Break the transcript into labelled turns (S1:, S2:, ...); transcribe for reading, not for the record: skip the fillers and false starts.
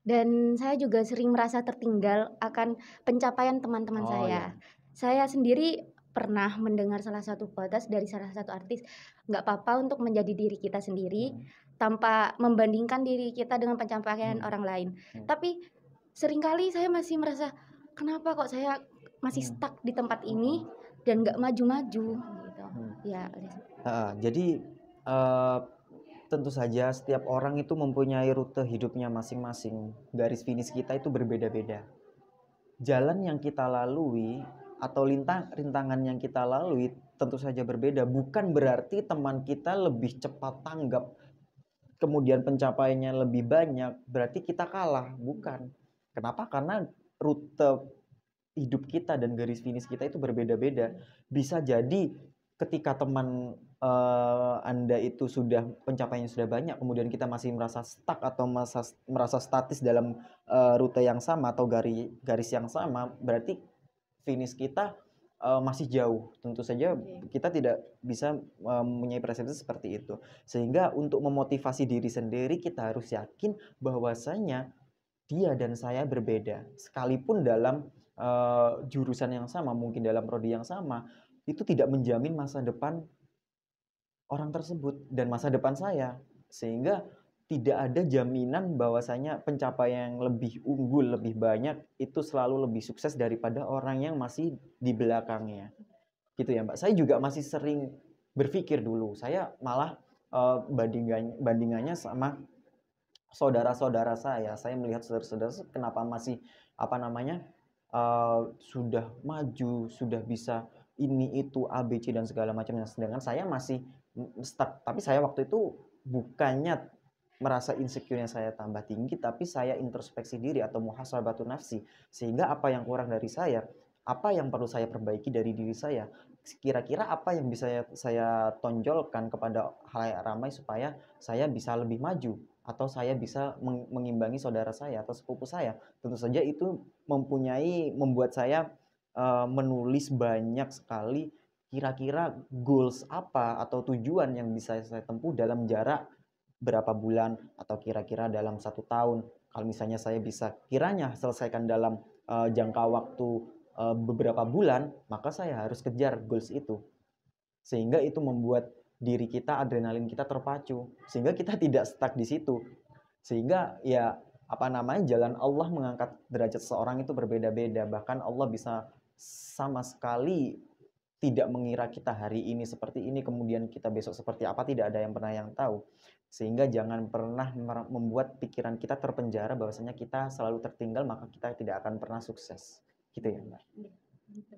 S1: Dan saya juga sering merasa tertinggal akan pencapaian teman-teman
S2: Oh
S1: saya.
S2: ya.
S1: Saya sendiri pernah mendengar salah satu quotes dari salah satu artis, "Nggak apa-apa untuk menjadi diri kita sendiri,
S2: Mhm,
S1: tanpa membandingkan diri kita dengan pencapaian
S2: mhm,
S1: orang lain."
S2: mhm,
S1: Tapi seringkali saya masih merasa, "Kenapa kok saya masih
S2: mhm,
S1: stuck di tempat ini
S2: mhm,
S1: dan nggak maju-maju?" Gitu.
S2: mhm.
S1: Ya,
S2: Heeh, jadi, eee, tentu saja setiap orang itu mempunyai rute hidupnya masing-masing. Garis finish kita itu berbeda-beda. Jalan yang kita lalui atau rintangan yang kita lalui tentu saja berbeda. Bukan berarti teman kita lebih cepat tanggap, kemudian pencapaiannya lebih banyak, berarti kita kalah. Bukan. Kenapa? Karena rute hidup kita dan garis finish kita itu berbeda-beda. Bisa jadi ketika teman, Anda itu sudah pencapaiannya sudah banyak, kemudian kita masih merasa stuck atau merasa statis dalam, rute yang sama atau garis yang sama, berarti finish kita, masih jauh. Tentu saja
S1: oke.
S2: kita tidak bisa, mempunyai persepsi seperti itu. Sehingga untuk memotivasi diri sendiri kita harus yakin bahwasanya dia dan saya berbeda. Sekalipun dalam, jurusan yang sama, mungkin dalam prodi yang sama, itu tidak menjamin masa depan orang tersebut dan masa depan saya. Sehingga tidak ada jaminan bahwasanya pencapaian yang lebih unggul, lebih banyak, itu selalu lebih sukses daripada orang yang masih di belakangnya. Gitu ya, Mbak. Saya juga masih sering berpikir dulu, saya malah, bandingannya sama saudara-saudara saya melihat saudara-saudara kenapa masih, apa namanya, sudah maju, sudah bisa ini, itu, A, B, C, dan segala macamnya, sedangkan saya masih, stuck. Tapi saya waktu itu bukannya merasa insecure-nya saya tambah tinggi, tapi saya introspeksi diri atau muhasabatun nafsi, sehingga apa yang kurang dari saya, apa yang perlu saya perbaiki dari diri saya, kira-kira apa yang bisa saya tonjolkan kepada khalayak ramai supaya saya bisa lebih maju atau saya bisa mengimbangi saudara saya atau sepupu saya. Tentu saja itu membuat saya, menulis banyak sekali kira-kira goals apa atau tujuan yang bisa saya tempuh dalam jarak berapa bulan atau kira-kira dalam 1 tahun. Kalau misalnya saya bisa kiranya selesaikan dalam, jangka waktu, beberapa bulan, maka saya harus kejar goals itu. Sehingga itu membuat diri kita, adrenalin kita terpacu, sehingga kita tidak stuck di situ. Sehingga ya, apa namanya, jalan Allah mengangkat derajat seseorang itu berbeda-beda. Bahkan Allah bisa sama sekali tidak mengira kita hari ini seperti ini, kemudian kita besok seperti apa, tidak ada yang pernah yang tahu. Sehingga jangan pernah membuat pikiran kita terpenjara bahwasanya kita selalu tertinggal, maka kita tidak akan pernah sukses. Gitu ya, Mbak.
S1: Iya, gitu.